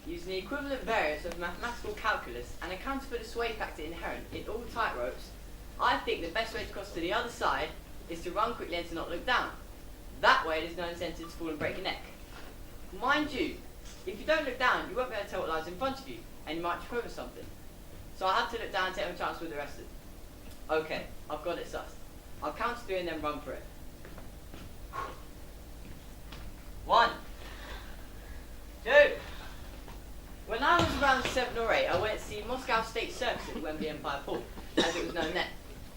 Using the equivalent variance of mathematical calculus and accounting for the sway factor inherent in all tightropes, I think the best way to cross to the other side is to run quickly and to not look down. That way there's no incentive to fall and break your neck. Mind you, if you don't look down, you won't be able to tell what lies in front of you, and you might trip over something. So I had to look down and take my chance with the rest of it. Okay, I've got it sussed. I'll count to 3 and then run for it. 1, 2. When I was around 7 or 8, I went to see Moscow State Circus at Wembley Empire Pool, as it was known then.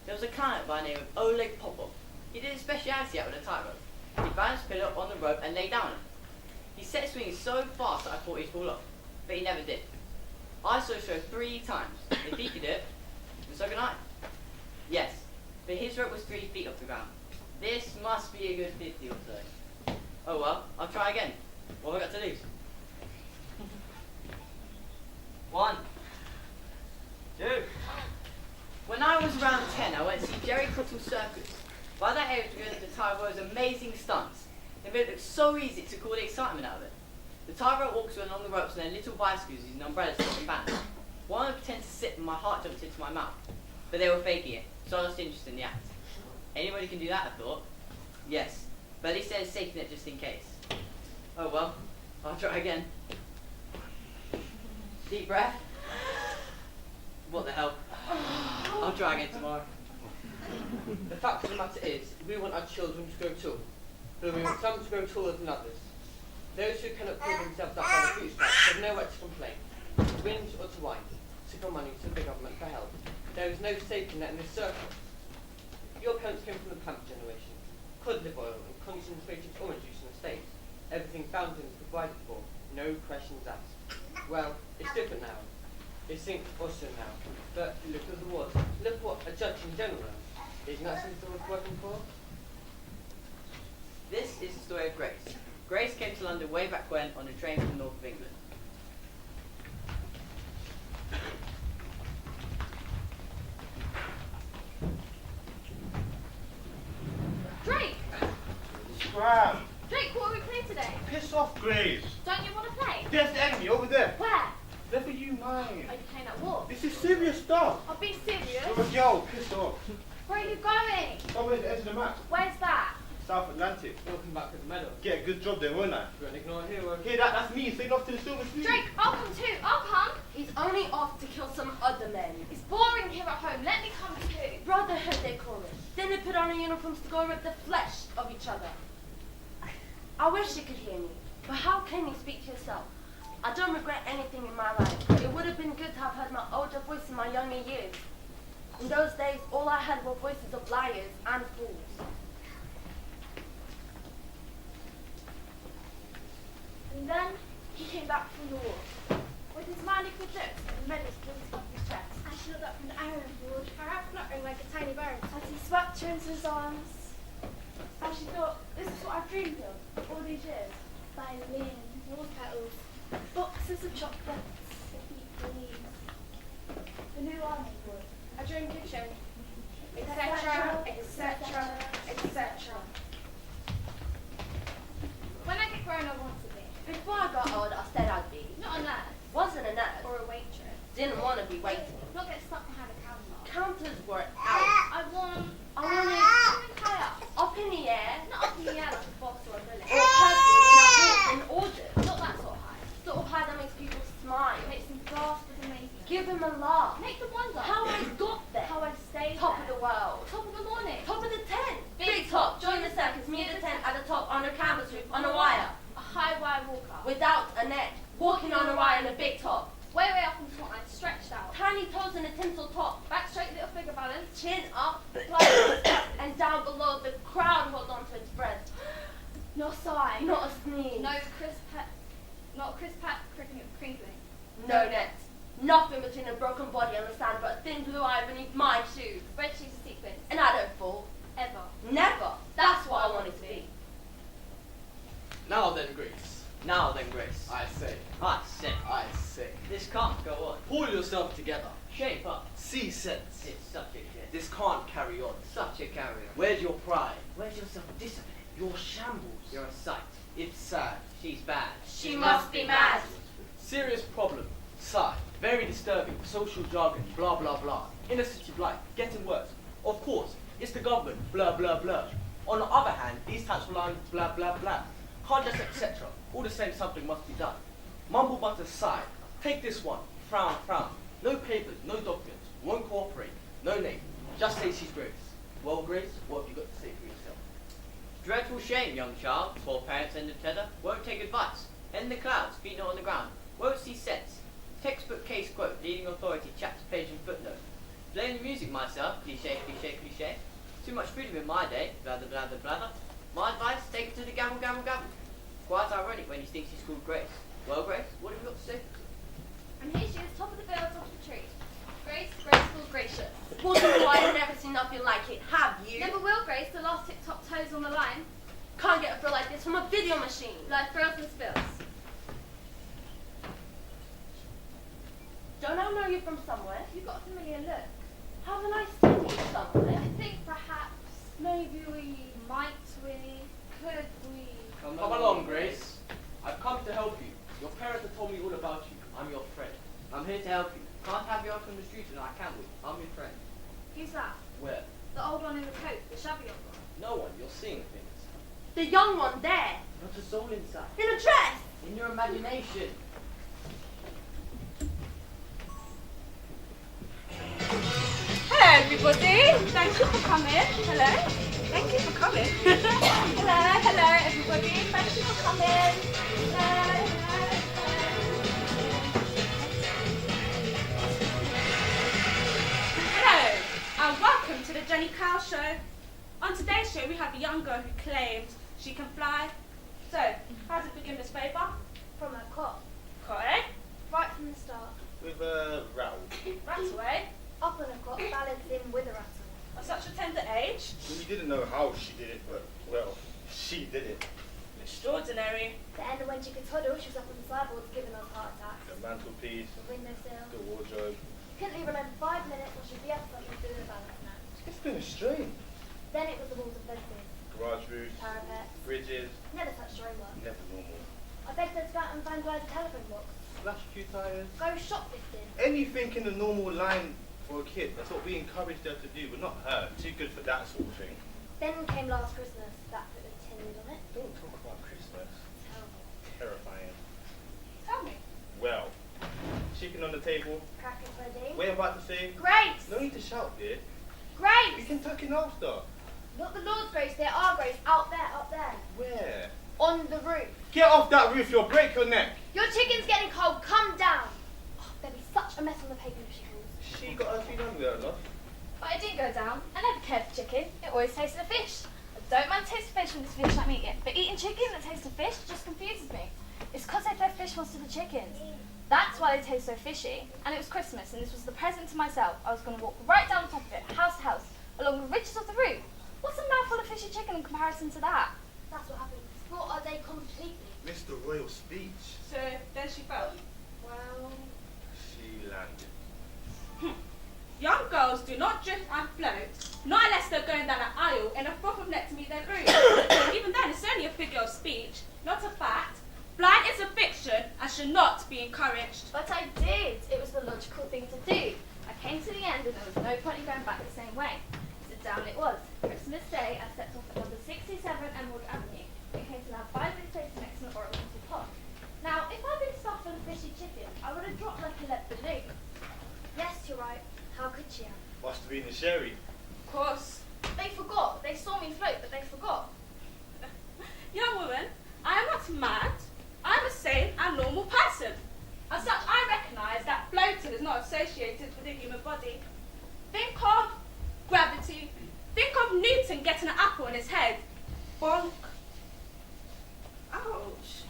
There was a client by the name of Oleg Popov. He did a speciality out with a tightrope. He balanced a pillar on the rope and lay down on it. He set swinging so fast that I thought he'd fall off, but he never did. I saw the show 3 times. If he could do it, so can I. Yes, but his rope was 3 feet off the ground. This must be a good 50 or so. Oh well, I'll try again. What have I got to lose? 1, 2. When I was around 10, I went to see Jerry Cuttle Circus. By that age, the tightrope was amazing stunts. It made it look so easy to call the excitement out of it. The tightrope walks were along the ropes and their little bicycles using umbrellas to keep balance. One would pretend to sit and my heart jumped into my mouth. But they were faking it, so I lost interest in the act. Anybody can do that, I thought. Yes, but at least there's a safety net just in case. Oh well, I'll try again. Deep breath. What the hell? I'll try again tomorrow. The fact of the matter is, we want our children to grow tall, but we want some to grow taller than others. Those who cannot pull themselves up by the bootstraps have nowhere to complain, to whinge or to whine, to come money to the government for help. There is no safety net in this circle. Your parents came from the pamp generation, cod liver oil and concentrated orange juice in the States. Everything fountain is provided for, no questions asked. Well, it's different now. It's sink or swim now. But look at the water. Look what a judge in general knows. Isn't that something worth working for? This is the story of Grace. Grace came to London way back when on a train from the north of England. Drake! Scram! Drake, what are we playing today? Piss off, Grace! Don't you want to play? There's the enemy over there. Where? Never you mind. Are you playing at war? This is serious stuff. I'll be serious. You're a girl, piss off. Where are you going? Somewhere at the edge of the map. Where's that? South Atlantic. We'll come back with the medal. Get a good job there, won't I? We're an ignored hero. Hear that? That's me, sailing off to the Silver Sea. Drake, I'll come too. I'll come. He's only off to kill some other men. It's boring here at home. Let me come too. Brotherhood, they call it. Then they put on their uniforms to go and rip the flesh of each other. I wish you could hear me, but how can you speak to yourself? I don't regret anything in my life, but it would have been good to have heard my older voice in my younger years. In those days, all I had were voices of liars and fools. And then he came back from the war with his maniacal jokes and medals printed off his chest. I shot up an iron board, her out fluttering like a tiny bird, as he swept her into his arms. And she thought, this is what I've dreamed of all these years. Violin, water petals, boxes of chocolates, the beat leaves. dream kitchen, etc., etc., etc. When I get grown, I want to be. Before I got old, I said I'd be. Not a nurse Wasn't a nurse. or a waitress. Didn't want to be waiting. Not get stuck behind a counter. Counters were out. I wanted something higher. Up in the air. Not up in the air like a boss or a Or bullet. a person in orders. Not that sort of high. Sort of high that makes people smile. Makes them gasp with amazement. Give them a laugh. Make them wonder How I got there. how I stayed Top there. of the world. Top of the morning. Top of the tent. Big top. Join the circus. Me at the tent at the top on a canvas roof on a wire. A high wire walker. Without a net. Walking on a wire in a big top. Way up on the line, stretched out. Tiny toes in a tinsel top. Back straight, little figure balance. Chin up. Fly and down below. The crowd hold on to its breath. No sigh. Not a sneeze. No crisp not crisp pat crinkling. No net. Nothing between a broken body and the sand but a thin blue eye beneath my shoes. Red shoes and sequins. And I don't fall. Ever. Never. That's what I wanted to be. Now then, Grace. Now then, Grace. I say. I say. I say. This can't go on. Pull yourself together. Shape up. See sense. It's such a shit. This can't carry on. Such a carrier. Where's your pride? Where's your self-discipline? Your shambles. You're a sight. It's sad. She's bad. She must be mad. Serious problem. Sigh. Very disturbing. Social jargon. Blah blah blah. Inner city blight. Getting worse. Of course, it's the government. Blah blah blah. On the other hand, these types of lines. Blah blah blah. Can't just etc. All the same, something must be done. Mumble but sigh. Take this one. Frown frown. No papers. No documents. Won't cooperate. No name. Just say she's Grace. Well, Grace, what have you got to say for yourself? Dreadful shame, young child. Poor parents and the tether. Won't take advice. Head in the clouds, feet not on the ground. Won't see sense. Textbook case quote, leading authority, chapter, page and footnote. Playing the music myself, cliche, cliche, cliche. Too much freedom in my day, blather, blather, blather. My advice, take it to the gavel, gavel, gavel. Quite ironic when he thinks he's called Grace. Well, Grace, what have you got to say? And here she is, top of the bill, top of the tree. Grace, graceful, gracious. Wondering why I've never seen nothing like it. Have you? Never will, Grace, the last tip-top toes on the line. Can't get a thrill like this from a video machine. Like thrills and spills. Don't I know you from somewhere? You've got a familiar look. Haven't I seen you somewhere? I think perhaps, maybe could we? Come along, Grace. I've come to help you. Your parents have told me all about you. I'm your friend. I'm here to help you. Can't have you out on the street tonight, can we? I'm your friend. Who's that? Where? The old one in the coat, the shabby old one. No one. You're seeing things. The young one there. Not a soul inside. In a dress. In your imagination. Hello, everybody. Thank you for coming. Hello. Thank you for coming. hello, everybody. Thank you for coming. Hello, and welcome to the Jenny Cow Show. On today's show, we have a young girl who claims she can fly. So, how does it begin, Miss Faber? From a cop. Correct. Right from the start. With a rattle. Right away. Up on a cop, balancing with a rattle. At such a tender age. Well, you didn't know how she did it, but, well, she did it. Extraordinary. Then when she could toddle, she was up on the sideboards giving us heart attacks. The mantelpiece, The windowsill. the wardrobe. Couldn't leave her alone for 5 minutes or she'd be up something doing a balance mat. It's been a strain. Then it was the walls and fences, Garage roofs, parapets. bridges, Never touched her own work. never normal. I begged her to go out and vandalise a telephone box. Flash a few tires. Go shoplifting. Anything in the normal line for a kid. That's what we encouraged her to do, but not her. Too good for that sort of thing. Then came last Christmas. That put a tin lid on it. Don't talk about Christmas. Terrible. Terrifying. Tell me. Well, chicken on the table. Cracker pudding. What I'm about to say. Grace! No need to shout, dear. We Grace! can tuck in after. Not the Lord's grace, they're our grace. Out there, up there. Where? On the roof. Get off that roof, you'll break your neck. Your chicken's getting cold. Come down. Oh, there'll be such a mess on the pavement if she calls. She got her feet under her, love. But it didn't go down. I never cared for chicken. It always tasted of fish. I don't mind taste of fish when it's fish I'm eating, but eating chicken that tastes of fish just confuses me. It's because they fed fish once to the chickens. That's why they taste so fishy. And it was Christmas, and this was the present to myself. I was going to walk right down the top of it, house to house, along the ridges of the roof. What's a mouthful of fishy chicken in comparison to that? That's what happened. Brought our day completely. Missed the royal speech. So then she fell. Well, She landed. Young girl girls do not drift and float, not unless they're going down an aisle in a froth of net to meet their groom. Even then, it's only a figure of speech, not a fact. Flying is a fiction and should not be encouraged. But I did. It was the logical thing to do. I came to the end and there was no point in going back the same way. So down it was. Christmas Day, I stepped off at number 67 Emerald Avenue. It came to now 5 minutes later next to an Oriental Park. Now, if I'd been stuffed with a fishy chicken, I would have dropped like a lead balloon. Yes, you're right. How could she have? Must have been the sherry. Of course. They forgot. They saw me float, but they forgot. Young woman, I am not mad. I'm a sane and normal person. As such, I recognise that floating is not associated with the human body. Think of gravity. Think of Newton getting an apple on his head. Bonk. Ouch.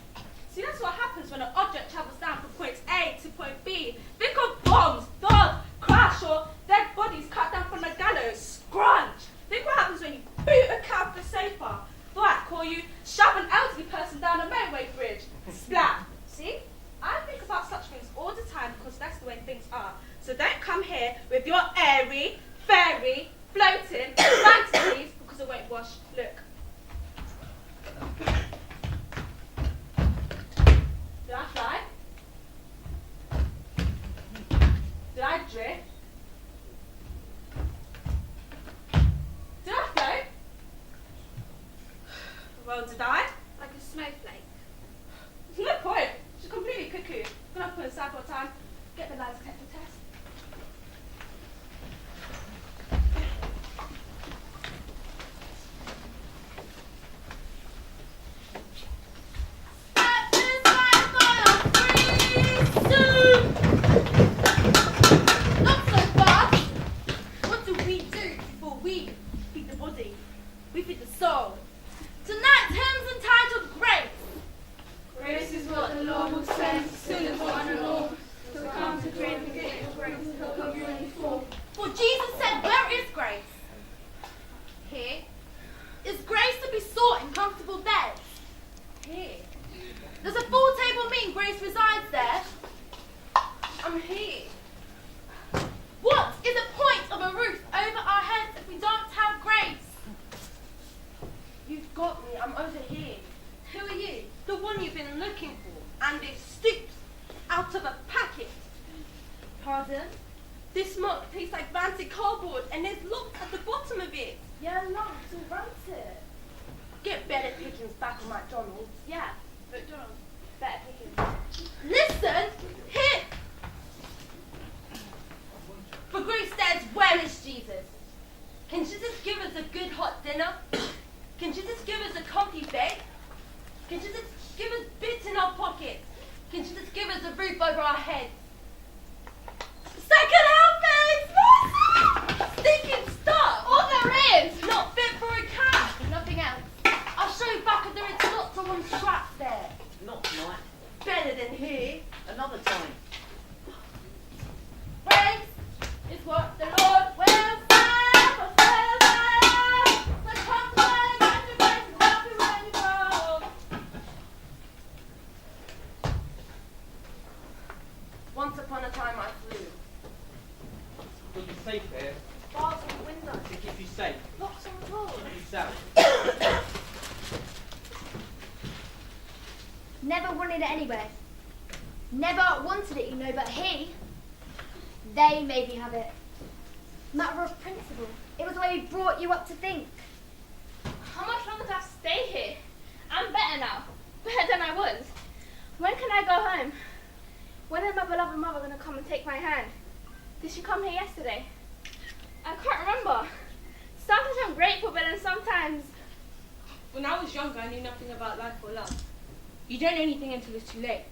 See, that's what happens when an object travels down from point A to point B. Think of bombs, dogs, crash, or dead bodies cut down from the gallows. Scrunch. Think what happens when you boot a cab for safer. Thwack, or you shove an elderly person down a motorway bridge. Splat. See? I think about such things all the time because that's the way things are. So don't come here with your airy, fairy, floating fantasies because it won't wash. Look. Did I fly? Did I drift? Did I float? Well, did I? Like a snowflake. No point. She's completely cuckoo. Gonna put aside for time. Get the lie detector test. Not so fast! What do we do before we feed the body? We feed the soul. Tonight's hymn's entitled Grace. Grace is what the Lord will send, sinners one and all. To come to great and get your grace, he'll cover you in full. For Jesus said, where is grace? Here. Is grace to be sought in comfortable beds? Here. Does a full table mean grace resides there? I'm here. What is the point of a roof over our heads if we don't have grace? You've got me, I'm over here. Who are you? The one you've been looking for. And it stoops out of a packet. Pardon? This mug tastes like rancid cardboard and there's locks at the bottom of it. Yeah, lumps all rancid. Get better pickings back on McDonald's. Yeah, McDonald's. Better pickings. Listen! Here! For grace says, where is Jesus? Can Jesus give us a good hot dinner? Can Jesus give us a comfy bed? Can Jesus give us bits in our pockets? Can Jesus give us a roof over our heads? Second helpings! Stinking stuff! All there is! Not fit for a cat! Nothing else. I'll show you back if there is lots of them trapped there. Not tonight. Better than here. Another time. Grace is what the Lord will send for sinners. So come to me, get your grace and happy when you grow. Once upon a time I flew. You'll be safe here. Bars on the window. To keep you safe. Locks on the door. Keep you safe. Never wanted it anyway. Never wanted it, you know, but they made me have it. Matter of principle. It was the way we brought you up to think. How much longer do I stay here? I'm better now. Better than I was. When can I go home? When is my beloved mother going to come and take my hand? Did she come here yesterday? I can't remember. Sometimes I'm grateful, but then sometimes... When I was younger, I knew nothing about life or love. You don't know anything until it's too late.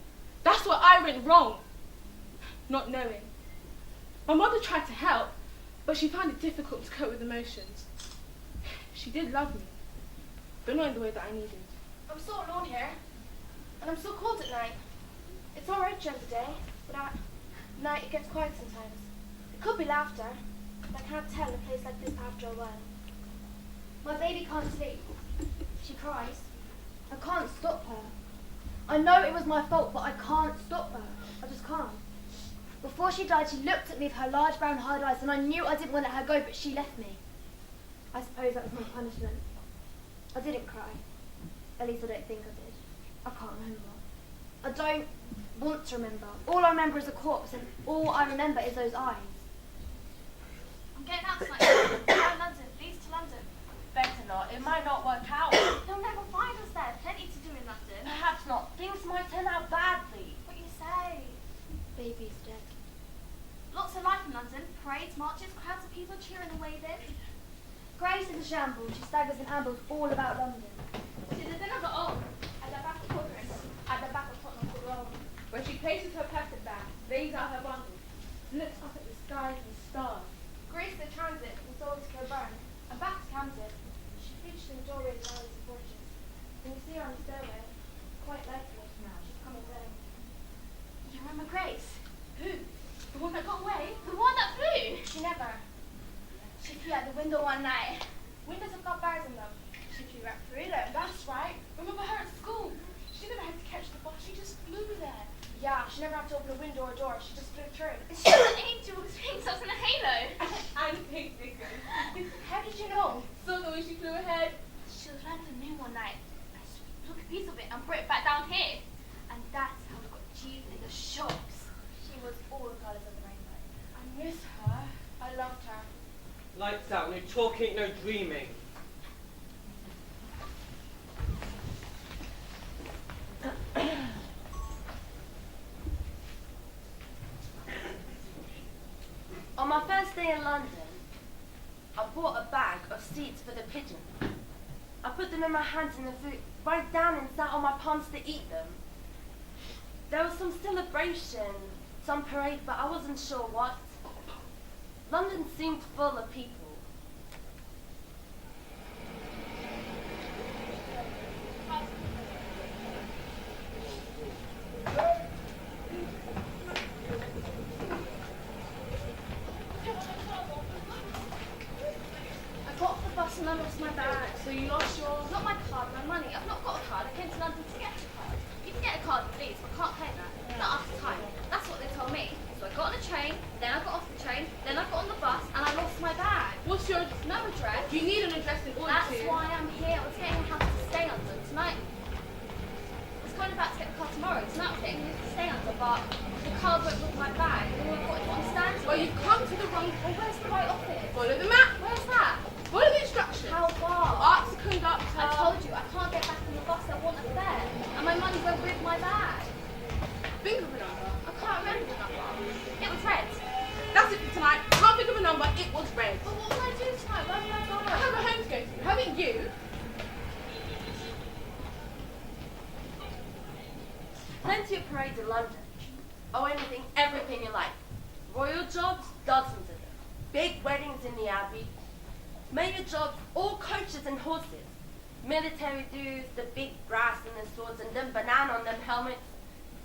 That's where I went wrong. Not knowing. My mother tried to help, but she found it difficult to cope with emotions. She did love me, but not in the way that I needed. I'm so alone here, and I'm so cold at night. It's all right during the day, but at night it gets quiet sometimes. It could be laughter, but I can't tell in a place like this after a while. My baby can't sleep. She cries. I can't stop her. I know it was my fault, but I can't stop her. I just can't. Before she died, she looked at me with her large brown hard eyes, and I knew I didn't want to let her go, but she left me. I suppose that was my punishment. I didn't cry. At least I don't think I did. I can't remember. I don't want to remember. All I remember is a corpse, and all I remember is those eyes. I'm getting out tonight. Go to London. Leeds to London. Better not. It might not work out. They'll never find us there. Plenty to do in London. Perhaps not. Things might turn out badly. What you say? Baby's dead. Lots of life in London. Parades, marches, crowds of people cheering and waving. Grace is a shambles. She staggers and ambles all about London. She's a dinner old, at the back of Progress, at the back of Tottenham Court Road, where she places her plastic bag, lays out her bundles, looks up at the skies and stars. Grace the transit from Seoul to Kilburn, and back to Camden. She reached in the doorway of Alice Fortunes. When you see her on the stairway, quite likely now she's coming down. You remember Grace? Who? The one that got away? The one that flew? She never. She flew out the window one night. Windows have got bars in them. She flew right through them. That's right. Remember her at school? She never had to catch the bus, she just flew there. Yeah, she never had to open a window or door. She just flew through. She's an angel with wings. I was in a halo. And pink knickers. How did you know? Saw the way she flew ahead. She was learning the new one night. I took a piece of it and brought it back down here. And that's how we got cheese in the shops. She was all the colours of the rainbow. I miss her. I loved her. Lights out, no talking, no dreaming. On my first day in London, I bought a bag of seeds for the pigeon. I put them in my hands and the food right down and sat on my palms to eat them. There was some celebration, some parade, but I wasn't sure what. London seemed full of people. I got off the bus and I lost my bag. So you lost yours? Not my card, my money. I've not got a card. I came to London to get a card. You can get a card, please, but can't pay that. Not after time. That's what they told me. So I got on a train, then I got off the train, then I got on the bus, and I lost my bag. What's your... No address. You need an address in order That's to... why I'm here. I was getting a house to stay under tonight. I was going about to get the car tomorrow. Tonight I was getting a house to stay under, but the car went with my bag. And I got to understand. Well, you've come to the wrong... Well, where's the right office? Follow the map. Where's that? Follow the instructions. How far? Ask the conductor. I told you I can't get back on the bus. I want a fare, and my money went with my bag. Think of a number. I can't remember the number. It was red. That's it for tonight. Can't think of a number. It was red. But what will I do tonight? Where will I go? I have a home to go to. Haven't you? Plenty of parades in London. Oh, anything, everything you like. Royal jobs, dozens of them. Big weddings in the Abbey. Major jobs, all coaches and horses. Military dues, the big brass and the swords, and them banana on them helmets.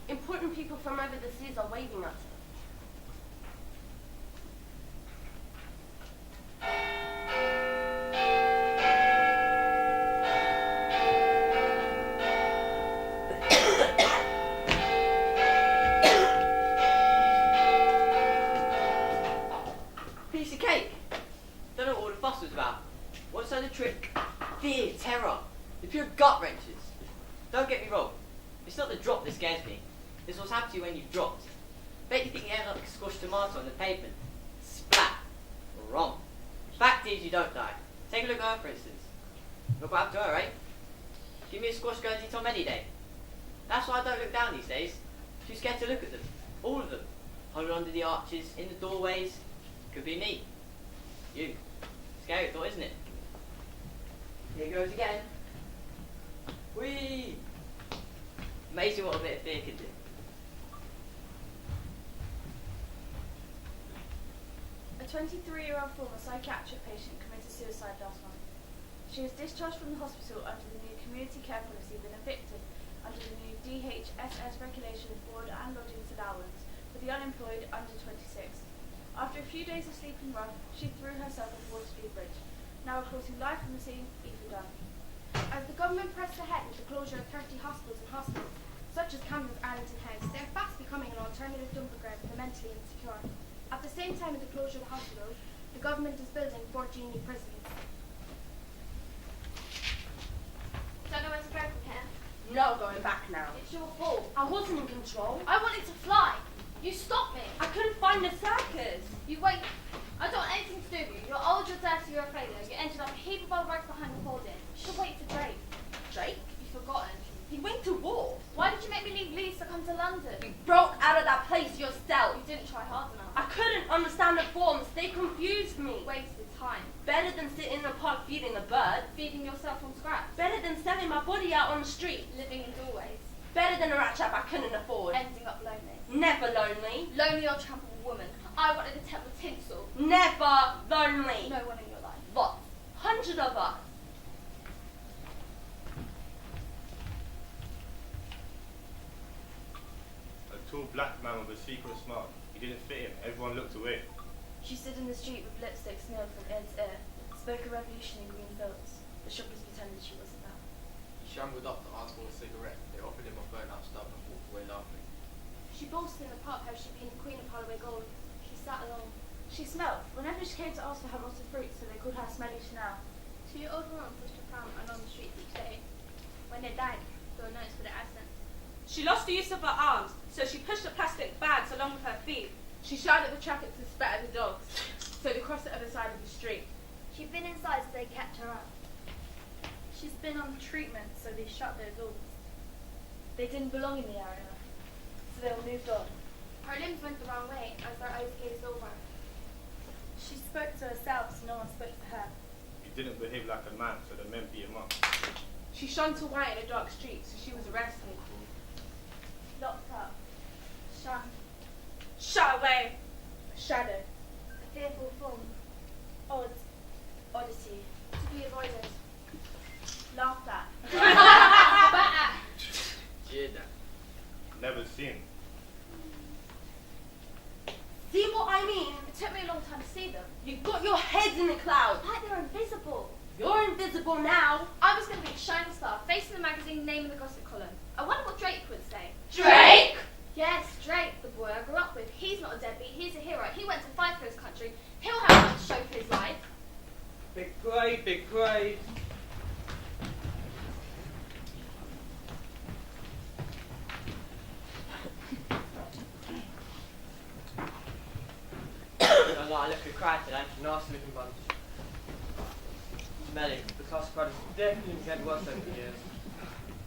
Important people from over the seas are waving at us. Piece of cake. Don't know what all the fuss was about. What's the trick? Fear, terror. The pure gut wrenches. Don't get me wrong. It's not the drop that scares me. It's what's happened to you when you've dropped. Bet you think you end up like a squashed tomato on the pavement. Splat. Wrong. Fact is, you don't die. Take a look at her, for instance. Look what happened to her, right? Give me a squash Guernsey Tom any day. That's why I don't look down these days. Too scared to look at them. All of them. Huddled under the arches, in the doorways. Could be me. You. Scary thought, isn't it? Here goes again. Whee! Amazing what a bit of fear can do. A 23-year-old former psychiatric patient committed suicide last month. She was discharged from the hospital under the new community care policy, then evicted under the new DHSS regulation board and lodgings allowance for the unemployed under 26. After a few days of sleeping rough, she threw herself off Waterloo Bridge, now reporting live from the scene, Ethan Dunn. As the government pressed ahead with the closure of 30 hospitals and hospitals, such as Camden's Arlington House, they are fast becoming an alternative dumping ground for the mentally insecure. At the same time as the closure of the hospitals, the government is building 14 new prisons. Don't know where to go from here. No going back now. It's your fault. I wasn't in control. I wanted to fly. You stopped me. I couldn't find the circus. You wait. I don't want anything to do with you. You're old, you're dirty, you're a failure. You ended up a heap of old rags behind the hoarding. You should wait for Drake. Drake? You've forgotten. He went to war. Why did you make me leave Leeds to come to London? You broke out of that place yourself. You didn't try hard enough. I couldn't understand the forms. They confused me. Wasted time. Better than sitting in the park feeding the bird. Feeding yourself from scratch. Better than selling my body out on the street. Living in doorways. Better than a rat trap I couldn't afford. Ending up lonely. Never lonely. Lonely or trampled woman. I wanted to tell the tinsel. Never lonely. No one in your life. Lots. 100 of us. A tall black man with a secret smile. He didn't fit in. Everyone looked away. She stood in the street with lipstick smeared from ear to ear, spoke a revolution in green fields. The shoppers pretended she wasn't there. He shambled up to ask for a cigarette. They offered him a burnt-out stub and walked away laughing. She boasted in the pub how she'd been the Queen of Holloway Gold. She sat alone. She smelled whenever she came to ask for her rotted fruit, so they called her Smelly Chanel. 2 old women pushed her pram along the streets each day. When they died, they were noticed for their absence. She lost the use of her arms, so she pushed the plastic bags along with her feet. She shouted at the traffic to spat at the dogs, so they crossed the other side of the street. She'd been inside, so they kept her out. She's been on treatment, so they shut their doors. They didn't belong in the area, so they all moved on. Her limbs went the wrong way as their eyes gazed over. She spoke to herself, so no one spoke to her. He didn't behave like a man, so the men beat him up. She shone to white in a dark street, so she was arrested. Locked up. Shunned. Shot away. Shadowed. A fearful form. Odd. Oddity. To be avoided. Laughed at. Jeered at. Never seen. See what I mean? It took me a long time to see them. You've got your heads in the clouds. Like they're invisible. You're invisible now. I was going to be a shining star, facing the magazine, name in the gossip column. I wonder what Drake would say. Drake? Yes, Drake, the boy I grew up with. He's not a deadbeat, he's a hero. He went to fight for his country. He'll have much to show for his life. Big parade, big parade. I like, look at crowd today. Nasty looking bunch. Smelly. The class crowd is definitely getting worse over the years.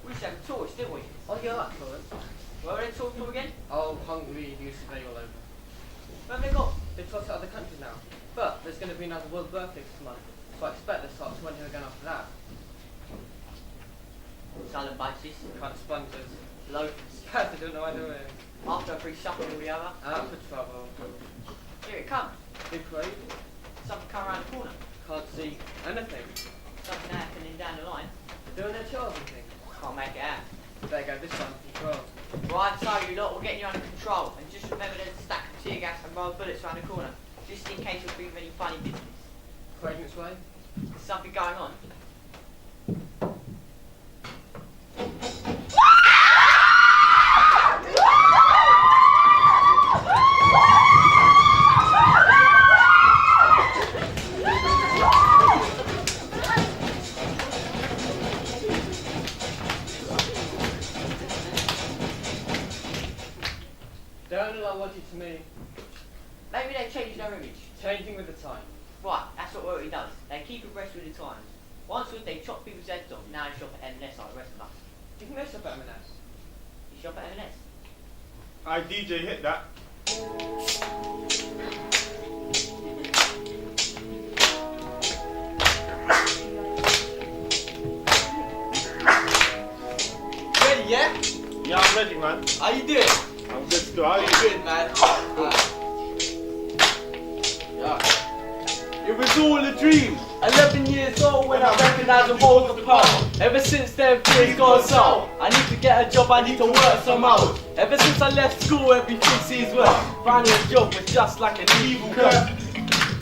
We used to have a torch, didn't we? Oh yeah, that's all right. Where were they talking to again? Oh, Hungary used to be all over. Where have they got? They've got to other countries now. But there's going to be another World Birthday this month. So I expect they'll start to here again after that. Silent bunches. Kind of sponges. Loafers. I don't know either way. After a free supper will be over. Out for trouble. Here it comes. Big parade. Something come around the corner. Can't see anything. Something happening down the line. They're doing their chores and things. Can't make it out. Better go this time for control. Right, so you lot, we're getting you under control. And just remember there's a stack of tear gas and rolled bullets around the corner. Just in case you'll be any funny business. Parade its way. There's something going on. Don't allow what it to me. Maybe they changed their image. Changing with the time. Right, that's what Rotary does. They keep abreast with the times. Once a week they chop people's heads off, now they shop at M&S like the rest of us. You can mess up at M&S. You shop at M&S? I DJ hit that. Ready, yeah? Yeah, I'm ready, man. How you doing? I'm good still. How you Good, man. Yeah. It was all a dream. 11 years old when I recognised the roles of the part. Ever since then, things gone south. I need to get a job, I need to work somehow. Ever since I left school, everything seems well. Finding a job was just like an evil curse.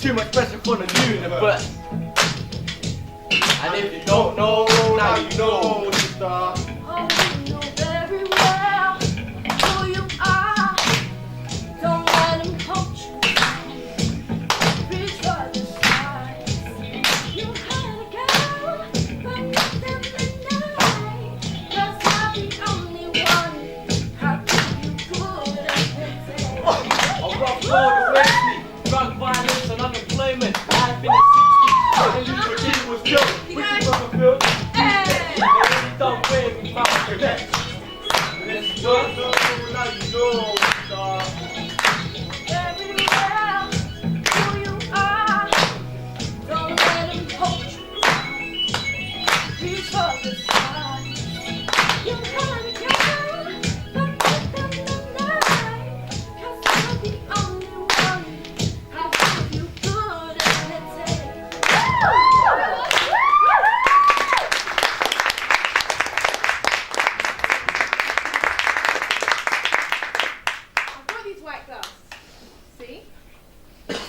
Too much pressure for the new, but. And if you don't know, now you know. Oh, you know very well.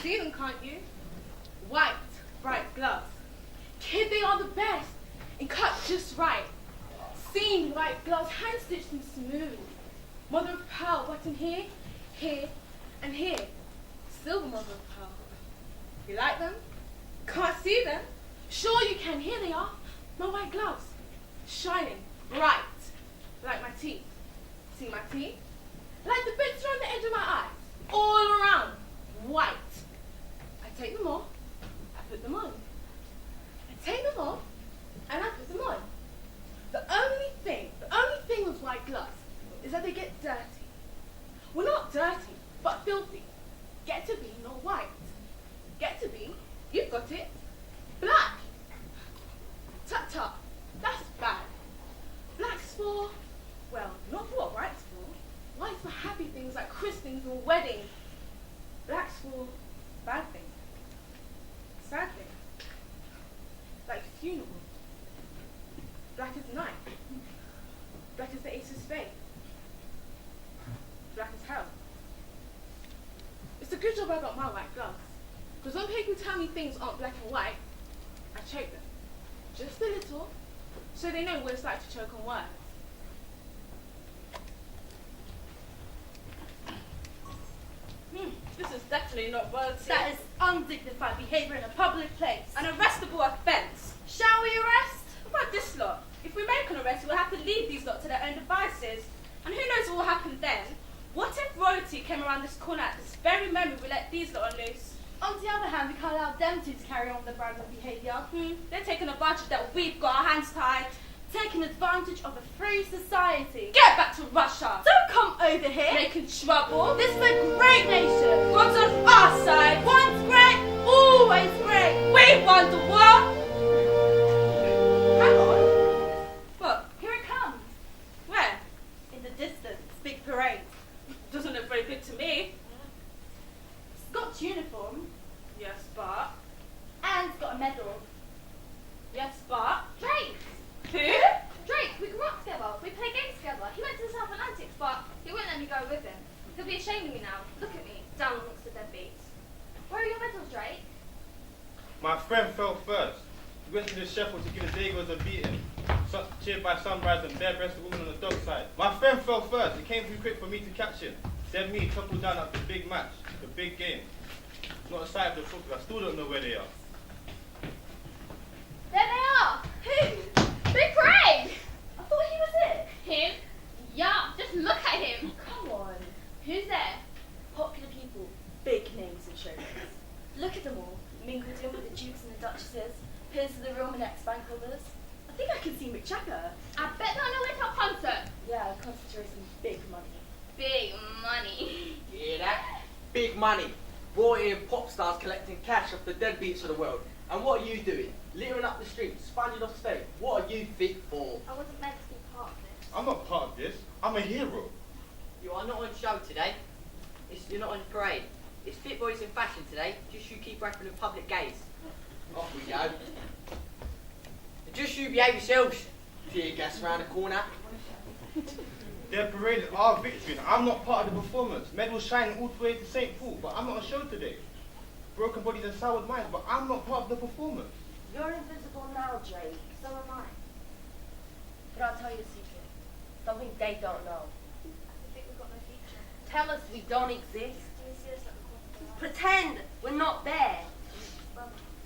see them, can't you? White, bright gloves. Kid, they are the best. And cut just right. Seamed white gloves, hand stitched and smooth. Mother of pearl button here, here, and here. Silver mother of pearl. You like them? Can't see them? Sure you can. Here they are. My white gloves. Shining, bright, like my teeth. See my teeth? Like the bits around the edge of my eyes. All around. White. I take them off. I put them on. I take them off. And I put them on. The only thing with white gloves is that they get dirty. Well, not dirty, but filthy. Get to be, not white. Get to be, you've got it, black. Tut tut, that's bad. Black's for, well, not for what white's for. White's for happy things like christenings or weddings. Black's for bad things. Sad things. Like funerals. Black is night. Black is the ace of spades. Black is hell. It's a good job I got my white gloves. Because when people tell me things aren't black and white, I choke them. Just a little, so they know what it's like to choke on words. This is definitely not worthy. That is undignified behaviour in a public place. An arrestable offence. Shall we arrest? What about this lot? If we make an arrest, we'll have to leave these lot to their own devices. And who knows what will happen then? What if royalty came around this corner at this very moment we let these lot on loose? On the other hand, we can't allow them to carry on with their brand of behaviour. They're taking advantage that we've got our hands tied. Taking advantage of a free society. Get back to Russia. Don't come over here. Making trouble. This is a great nation. God's on our side. Once great, always great. We won the war. Hang on. What? Here it comes. Where? In the distance, big parade. Doesn't look very big to me. Scotch uniform. Yes, but. And it's got a medal. Yes, but. Drake! Who? Drake, we grew up together. We played games together. He went to the South Atlantic, but he wouldn't let me go with him. He'll be ashamed of me now. Look at me, down amongst the deadbeats. Where are your medals, Drake? My friend fell first. He went to the Sheffield to give the Dagos a beating. Cheered by sunrise and bare-breasted woman on the dog side. My friend fell first. It came too quick for me to catch him. Then me toppled down at the big match, the big game. It's not a sight of the football. I still don't know where they are. There they are! Who? Big Parade! I thought he was it. Him? Yeah, just look at him. Come on. Who's there? Popular people, big names in showbiz. Look at them all, mingled in with the dukes and the duchesses, peers of the realm and ex-bank robbers. I think I can see Mick Jagger. I bet they're on their way to a concert. Yeah, concentrating some big money. Big money. Hear that? Big money. Brought in pop stars collecting cash off the deadbeats of the world. And what are you doing? Littering up the streets, sponging off stage. What are you fit for? I wasn't meant to be part of this. I'm not part of this. I'm a hero. You are not on show today. You're not on parade. It's Fit Boys in fashion today. Just you keep rapping in public gaze. Off we go. And just you behave yourselves. Tear gas round the corner. Their parade is our victory, and I'm not part of the performance. Medals shining all the way to St. Paul, but I'm not on show today. Broken bodies and soured minds, but I'm not part of the performance. You're invisible now, Drake. So am I. But I'll tell you a secret. Something they don't know. I think we've got no future. Tell us we don't exist. Do you see us at the corner? Pretend we're not there.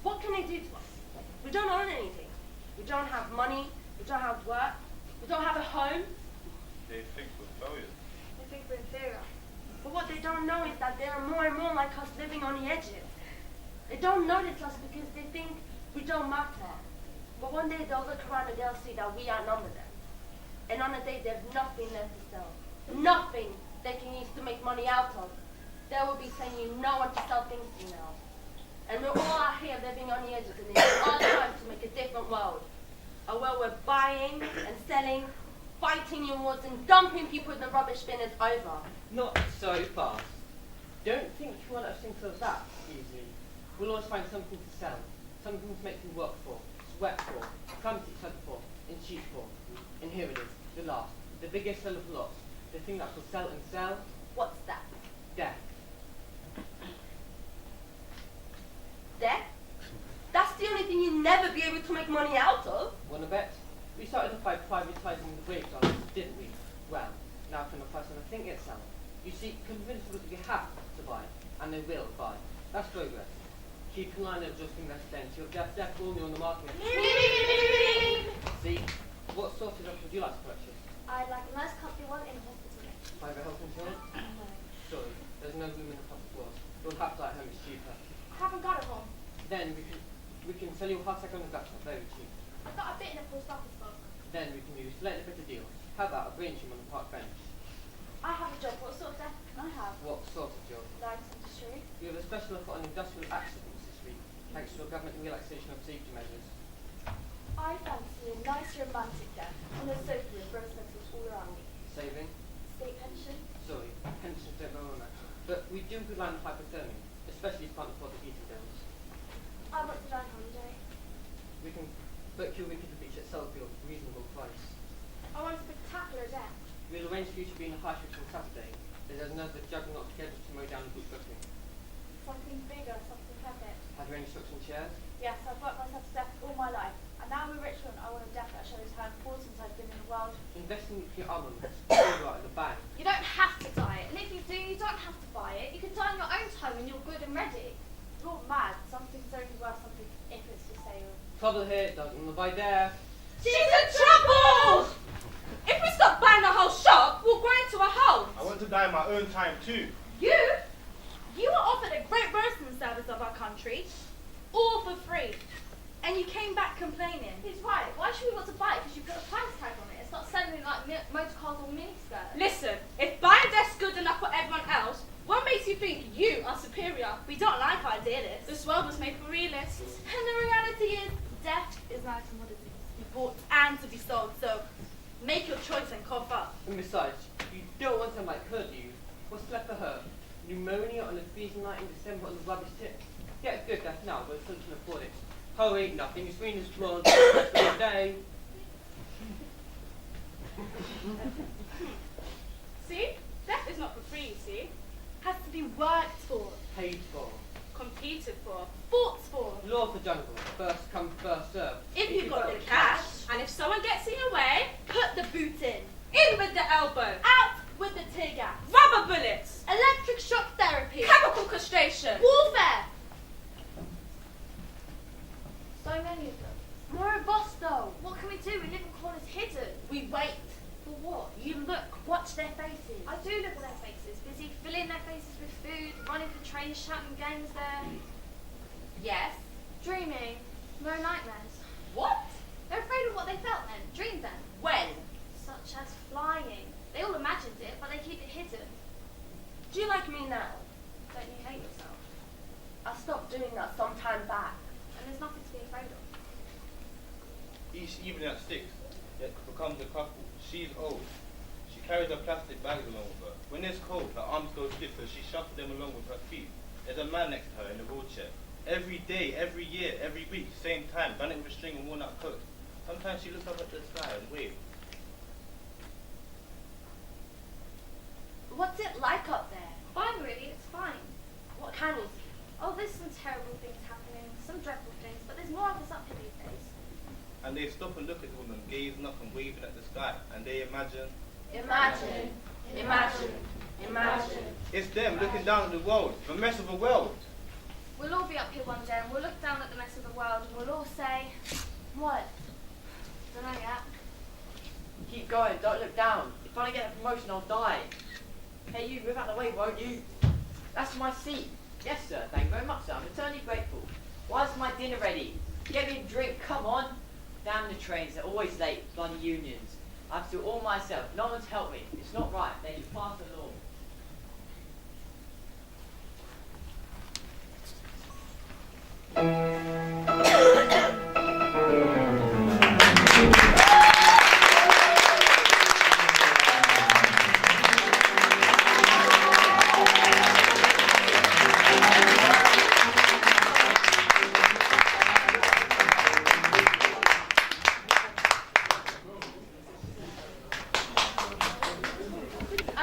What can they do to us? We don't own anything. We don't have money. We don't have work. We don't have a home. They think we're failures. They think we're inferior. But what they don't know is that there are more and more like us living on the edges. They don't notice us because they think we don't matter. But one day they'll look around and they'll see that we outnumber them. And on a day there's nothing left to sell. Nothing they can use to make money out of. They will be saying you know what to sell things to now. And we're all out here living on the edges and it's our time to make a different world. A world where buying and selling, fighting in wars and dumping people in the rubbish bin is over. Not so fast. Don't think you want us things of that easily. We'll always find something to sell, something to make you work for, sweat for, come to each other for, and cheat for. And here it is, the last, the biggest sell of lots, the thing that will sell and sell. What's that? Death. That's the only thing you'll never be able to make money out of. Wanna bet? We started off by privatising the wage dollars, didn't we? Well, now can the person I think itself. You see, convince them that you have to buy, and they will buy. That's progress. Keep in line and adjusting their spend. You'll get only on the market. See? What sort of jobs would you like to purchase? I'd like a nice comfy one in a hospital. Private health insurance? No. Sorry, there's no room in the public world. You'll have to at home, it's cheaper. I haven't got it home. Then we can sell you a heart second gutter very cheap. I've got a bit in a post office book. Then we can use slightly better deals. How about arranging on the park bench? I have a job. What sort of death can I have? What sort of job? Light industry. We have a special offer on industrial accidents this week, thanks to a government relaxation of safety measures. I fancy a nice romantic death on a sofa with rose petals all around me. Saving? State pension. Sorry, pensions don't go on that. But we do rely on hypothermia, especially if can't afford the heating bills. I want to die on holiday. We can book you a week at the beach at Selfield for a reasonable price. I want a spectacular death. We'll arrange for you to be in the high street on Saturday. There's another juggernaut scheduled to mow down the book booking. Something bigger, something epic. Have you any suction chairs? Yes, I've worked myself to death all my life. And now I'm in Richmond, I want a death that shows how important I've been in the world. Invest in nuclear armaments, all right at the bank. You don't have to die it, and if you do, you don't have to buy it. You can die on your own time when you're good and ready. You're mad. Something's only worth something if it's for sale. Trouble here, doesn't lie there. She's in trouble! If we stop buying the whole shop, we'll go into a hole. I want to die in my own time too. You were offered a great roasting service of our country, all for free, and you came back complaining. He's right. Why should we want to buy it? Because you put a price tag on it. It's not selling like motor cars or miniskirts. Listen, if buying death's good enough for everyone else, what makes you think you are superior? We don't like idealists. This world was made for realists. And the reality is, death is not a commodity to be bought and to be sold. So, make your choice and cough up. And besides, you don't want someone like her, do you? What's left for her? Pneumonia on a freezing night in December on the rubbish tip? Get a good death now, but still can afford it. Hurry, nothing is free in this world. Rest of the day. See? Death is not for free, you see? Has to be worked for, Paid for. competed for, fought for. Law of the jungle. First come, first serve. If you've got the cash, and if someone gets in your way, put the boot in with the elbow, out with the tear gas, rubber bullets, Electric shock therapy. chemical castration, Warfare. So many of them. More robust though. What can we do? We live in corners hidden. We wait. For what? You look. Watch their faces. I do look at their faces, busy filling their faces with food, running for trains, shouting gangs there. Yes. Dreaming. No nightmares. What? They're afraid of what they felt then, dreamed then. When? Such as flying. They all imagined it, but they keep it hidden. Do you like me now? Don't you hate yourself? I stopped doing that some time back. And there's nothing to be afraid of. Each evening at 6, it becomes a couple. She's old. She carries her plastic bags along with her. When it's cold, her arms go stiff, so she shuffles them along with her feet. There's a man next to her in a wheelchair. Every day, every year, every week, same time, done it with a string and worn out coat. Sometimes she looks up at the sky and waves. What's it like up there? Fine, really, it's fine. What can you see? Oh, there's some terrible things happening, some dreadful things, but there's more of us up here these days. And they stop and look at the woman, gazing up and waving at the sky, and they imagine Imagine. Imagine. Imagine. it's them looking down at the world, the mess of the world. We'll all be up here one day and we'll look down at the mess of the world and we'll all say, What? don't know yet. Keep going, don't look down. If I don't get a promotion, I'll die. Hey, you, move out of the way, won't you? That's my seat. Yes, sir, thank you very much, sir. I'm eternally grateful. Why is my dinner ready? Get me a drink, come on. Damn the trains, they're always late, bloody unions. I have to do it all myself. No one's helped me. It's not right. They just pass the law.